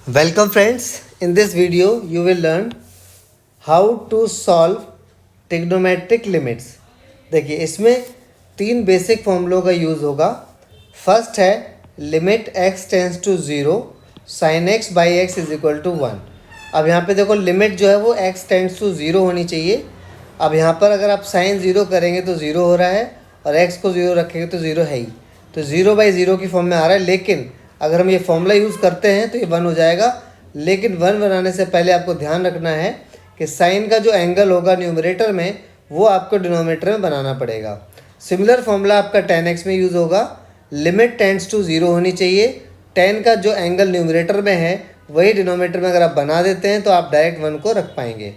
Welcome friends, in this video you will learn how to solve trigonometric limits। देखिए इसमें तीन basic फॉर्मूलों का use होगा। फर्स्ट है limit x tends to 0 sine x by x is equal to 1। अब यहाँ पे देखो लिमिट जो है वो x टेंस टू 0 होनी चाहिए। अब यहाँ पर अगर आप साइन 0 करेंगे तो 0 हो रहा है और x को 0 रखेंगे तो 0 है ही, तो 0/0 की फॉर्म में आ रहा है। लेकिन अगर हम ये फॉर्मूला यूज़ करते हैं तो ये 1 हो जाएगा। लेकिन 1 बनाने से पहले आपको ध्यान रखना है कि साइन का जो एंगल होगा न्यूमरेटर में वो आपको डिनोमिनेटर में बनाना पड़ेगा। सिमिलर फॉर्मूला आपका tan x में यूज़ होगा। लिमिट टेंस टू 0 होनी चाहिए। tan का जो एंगल न्यूमरेटर में है वही डिनोमिनेटर में अगर आप बना देते हैं तो आप डायरेक्ट 1 को रख पाएंगे।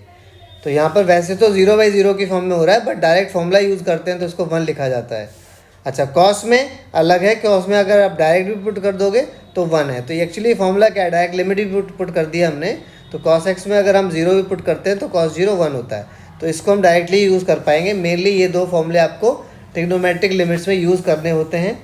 तो यहाँ पर वैसे तो 0/0 की फॉर्म में हो रहा है, बट डायरेक्ट फॉर्मूला यूज़ करते हैं तो इसको 1 लिखा जाता है। अच्छा, कॉस में अलग है। कॉस में अगर आप डायरेक्ट भी पुट कर दोगे तो 1 है। तो एक्चुअली फॉर्मूला क्या है, डायरेक्ट लिमिट भी पुट कर दिया हमने। तो कॉस एक्स में अगर हम 0 भी पुट करते हैं तो कॉस 0 1 होता है। तो इसको हम डायरेक्टली यूज़ कर पाएंगे। मेनली ये दो फॉर्मूले आपको ट्रिग्नोमेट्रिक लिमिट्स में यूज़ करने होते हैं।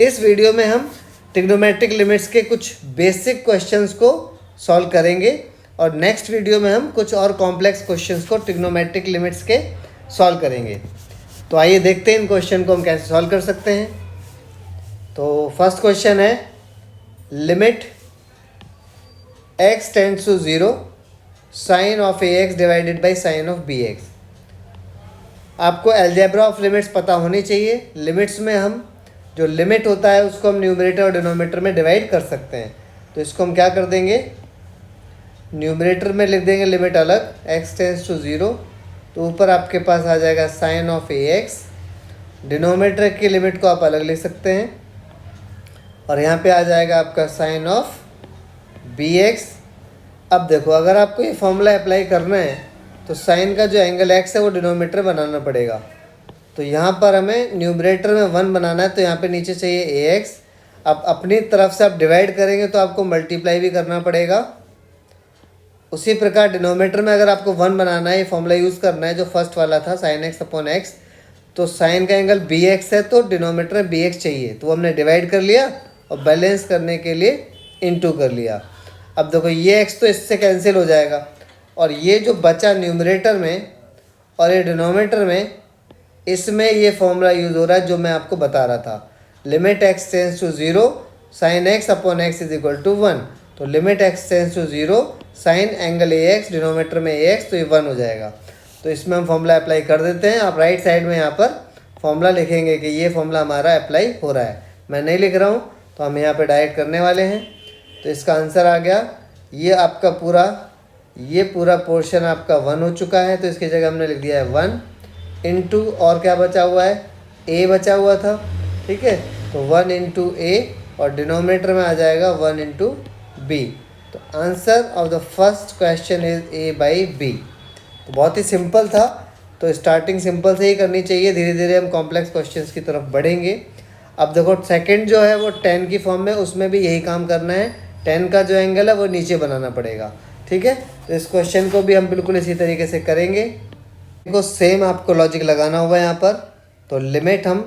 इस वीडियो में हम ट्रिग्नोमेट्रिक लिमिट्स के कुछ बेसिक क्वेश्चंस को सॉल्व करेंगे और नेक्स्ट वीडियो में हम कुछ और कॉम्प्लेक्स क्वेश्चंस को ट्रिग्नोमेट्रिक लिमिट्स के सॉल्व करेंगे। तो आइए देखते हैं इन क्वेश्चन को हम कैसे सॉल्व कर सकते हैं। तो फर्स्ट क्वेश्चन है limit x tends to 0 sine of ax divided by sine of bx। आपको अलजेब्रा ऑफ लिमिट्स पता होनी चाहिए। लिमिट्स में हम जो लिमिट होता है उसको हम न्यूमरेटर और डिनोमिनेटर में डिवाइड कर सकते हैं। तो इसको हम क्या कर देंगे, न्यूमरेटर में लिख देंगे लिमिट अलग x टेंड्स टू 0, तो ऊपर आपके पास आ जाएगा साइन ऑफ ax। डिनोमिनेटर की लिमिट को आप अलग लिख सकते हैं और यहाँ पे आ जाएगा आपका साइन ऑफ bx। अब देखो अगर आपको ये फॉर्मूला अप्लाई करना है तो साइन का जो एंगल x है वो डिनोमिनेटर बनाना पड़ेगा। तो यहाँ पर हमें न्यूमरेटर में 1 बनाना है, तो यहाँ पे नीचे चाहिए ax। अब अपनी तरफ से आप डिवाइड करेंगे तो आपको मल्टीप्लाई भी करना पड़ेगा। उसी प्रकार डिनोमिनेटर में अगर आपको 1 बनाना है, ये फॉर्मूला यूज़ करना है जो फर्स्ट वाला था साइन एक्स अपॉन एक्स। तो साइन का एंगल बी एक्स है तो डिनोमिनेटर में बी एक्स चाहिए, तो हमने डिवाइड कर लिया और बैलेंस करने के लिए इनटू कर लिया। अब देखो ये एक्स तो इससे कैंसिल हो जाएगा और ये जो बचा न्यूमरेटर में और ये डिनोमिनेटर में, इसमें ये फॉर्मूला यूज़ हो रहा है जो मैं आपको बता रहा था। Limit x tends to 0 sine x upon x is equal to 1। तो limit x tends to 0 sine angle a x, denominator में ए एक्स, तो ये 1 हो जाएगा। तो इसमें हम फॉर्मूला अप्लाई कर देते हैं। आप राइट साइड में यहाँ पर फॉर्मूला लिखेंगे कि ये फॉर्मूला हमारा अप्लाई हो रहा है। मैं नहीं लिख रहा हूँ तो हम यहाँ पे डायरेक्ट करने वाले हैं। तो इसका आंसर आ गया, ये आपका पूरा पोर्शन आपका 1 हो चुका है। तो इसकी जगह हमने लिख दिया है 1 इंटू, और क्या बचा हुआ है, ए बचा हुआ था, ठीक है। तो 1 इंटू ए और डिनोमिनेटर में आ जाएगा 1 इंटू बी। तो answer of the first question is a by b. तो बहुत ही सिंपल था। तो स्टार्टिंग सिंपल से ही करनी चाहिए, धीरे धीरे हम कॉम्प्लेक्स क्वेश्चंस की तरफ बढ़ेंगे। अब देखो सेकंड जो है वो tan की फॉर्म में, उसमें भी यही काम करना है। tan का जो एंगल है वो नीचे बनाना पड़ेगा, ठीक है। तो इस क्वेश्चन को भी हम बिल्कुल इसी तरीके से करेंगे। देखो सेम आपको लॉजिक लगाना होगा यहाँ पर। तो लिमिट हम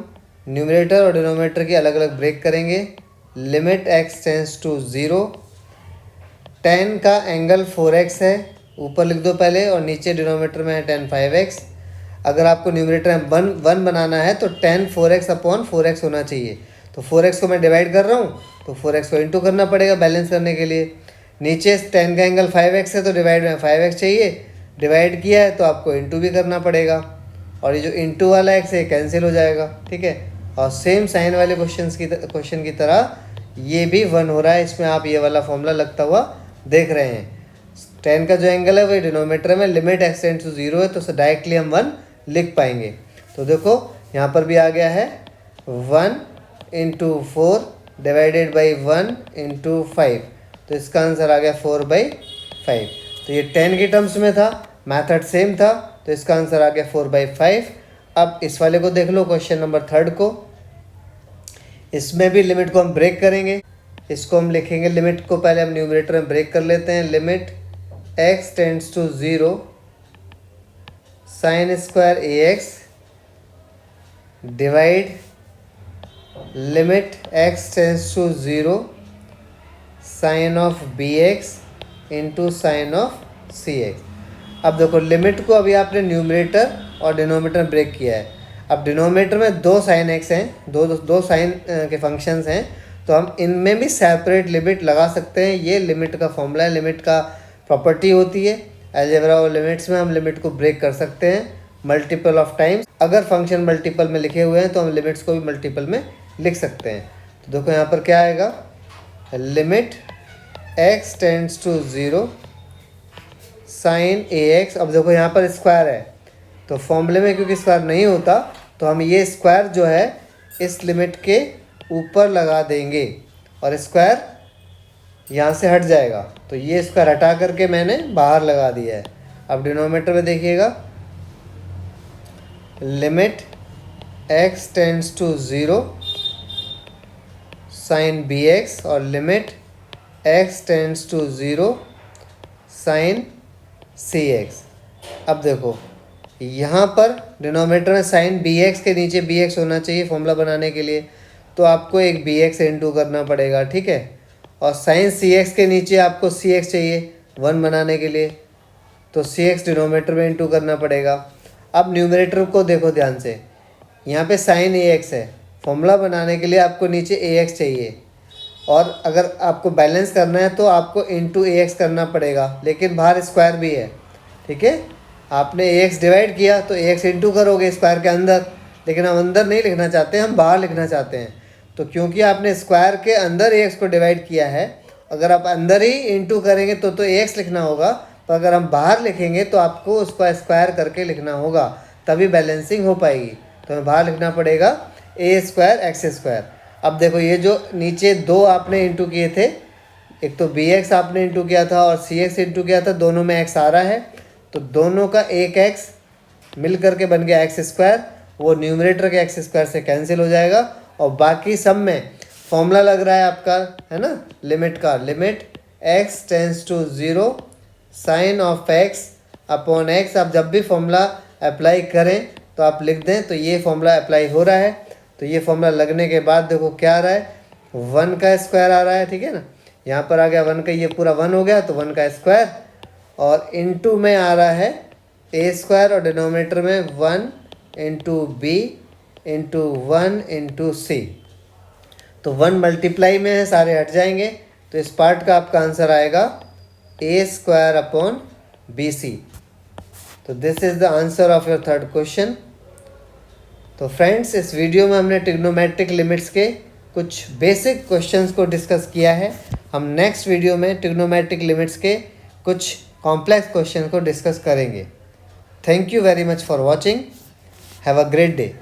न्यूमरेटर और डिनोमिनेटर की अलग अलग ब्रेक करेंगे। Limit x tends to 0, tan का एंगल 4x है, ऊपर लिख दो पहले, और नीचे डिनोमिनेटर में है tan 5x। अगर आपको न्यूमरेटर में 1 बनाना है तो tan 4x अपॉन 4x होना चाहिए। तो 4x को मैं डिवाइड कर रहा हूँ तो 4x को इंटू करना पड़ेगा बैलेंस करने के लिए। नीचे tan का एंगल 5x है तो डिवाइड में 5x चाहिए, डिवाइड किया है तो आपको इंटू भी करना पड़ेगा। और ये जो इंटू वाला x है कैंसिल हो जाएगा, ठीक है। और सेम साइन वाले क्वेश्चन की तरह ये भी 1 हो रहा है। इसमें आप ये वाला फॉर्मूला लगता हुआ देख रहे हैं। tan का जो एंगल है वही डिनोमिनेटर में लिमिट x टेंड्स टू 0 है, तो डायरेक्टली हम 1 लिख पाएंगे। तो देखो यहाँ पर भी आ गया है 1 इंटू 4 डिवाइडेड बाई 1 इंटू 5। तो इसका आंसर आ गया 4/5। तो ये 10 की टर्म्स में था, मैथड सेम था, तो इसका आंसर आ गया 4/5। अब इस वाले को देख लो, क्वेश्चन नंबर 3 को। इसमें भी लिमिट को हम ब्रेक करेंगे। इसको हम लिखेंगे, लिमिट को पहले हम न्यूमरेटर में ब्रेक कर लेते हैं। Limit x tends to 0 sine square a x divide limit x tends to 0 sine of b x into sine of c x. अब देखो लिमिट को अभी आपने न्यूमरेटर और डिनोमिनेटर ब्रेक किया है। अब डिनोमिनेटर में दो साइन एक्स हैं, दो साइन के फंक्शंस हैं, तो हम इनमें भी सेपरेट लिमिट लगा सकते हैं। ये लिमिट का फॉर्मूला है, लिमिट का प्रॉपर्टी होती है। अलजेब्रा और लिमिट्स में हम लिमिट को ब्रेक कर सकते हैं मल्टीपल ऑफ टाइम्स। अगर फंक्शन मल्टीपल में लिखे हुए हैं तो हम लिमिट्स को भी मल्टीपल में लिख सकते हैं। तो देखो यहाँ पर क्या आएगा, limit x tends to 0 sine ax। अब देखो यहाँ पर स्क्वायर है, तो फॉर्मूले में क्योंकि स्क्वायर नहीं होता तो हम ये स्क्वायर जो है इस लिमिट के ऊपर लगा देंगे और स्क्वायर यहाँ से हट जाएगा। तो ये स्क्वायर हटा करके मैंने बाहर लगा दिया है। अब डिनोमिनेटर में देखिएगा, limit x tends to 0 sine bx और limit x tends to 0 sine cx। अब देखो यहाँ पर डिनोमिनेटर में साइन bx के नीचे bx होना चाहिए फॉर्मूला बनाने के लिए, तो आपको एक bx इंटू करना पड़ेगा, ठीक है। और साइन cx के नीचे आपको cx चाहिए 1 बनाने के लिए, तो cx डिनोमिनेटर में इंटू करना पड़ेगा। अब न्यूमरेटर को देखो ध्यान से, यहाँ पे साइन ax है, फॉर्मूला बनाने के लिए आपको नीचे ax चाहिए, और अगर आपको बैलेंस करना है तो आपको इंटू ax करना पड़ेगा, लेकिन बाहर स्क्वायर भी है, ठीक है। आपने ax डिवाइड किया तो ax इंटू करोगे स्क्वायर के अंदर, लेकिन हम अंदर नहीं लिखना चाहते, हम बाहर लिखना चाहते हैं। तो क्योंकि आपने स्क्वायर के अंदर ax को डिवाइड किया है, अगर आप अंदर ही इंटू करेंगे तो ax लिखना होगा, पर अगर हम बाहर लिखेंगे तो आपको उसको स्क्वायर करके लिखना होगा, तभी बैलेंसिंग हो पाएगी। तो हमें बाहर लिखना पड़ेगा a स्क्वायर एक्स स्क्वायर। अब देखो ये जो नीचे दो आपने इंटू किए थे, एक तो bx आपने इंटू किया था और cx इंटू किया था, दोनों में x आ रहा है, तो दोनों का एक x मिल करके बन गया एक्स स्क्वायर। वो न्यूमरेटर के एक्स स्क्वायर से कैंसिल हो जाएगा, और बाकी सब में फॉर्मूला लग रहा है आपका, है ना, लिमिट का। Limit x tends to 0 sine of x upon x। आप जब भी फॉर्मूला अप्लाई करें तो आप लिख दें, तो ये फॉर्मूला अप्लाई हो रहा है। तो ये फॉर्मूला लगने के बाद देखो क्या आ रहा है, 1 का स्क्वायर आ रहा है, ठीक है ना। यहाँ पर आ गया 1 का, ये पूरा 1 हो गया, तो 1 का स्क्वायर, और इंटू में आ रहा है a स्क्वायर, और डिनोमिनेटर में 1 into b into 1 into c। तो 1 मल्टीप्लाई में है, सारे हट जाएंगे, तो इस पार्ट का आपका आंसर आएगा a स्क्वायर अपॉन bc। तो this is the answer of your third question. तो फ्रेंड्स, इस वीडियो में हमने ट्रिग्नोमेट्रिक लिमिट्स के कुछ बेसिक क्वेश्चंस को डिस्कस किया है। हम नेक्स्ट वीडियो में ट्रिग्नोमेट्रिक लिमिट्स के कुछ कॉम्प्लेक्स क्वेश्चन को डिस्कस करेंगे। Thank you very much for watching. Have a great day.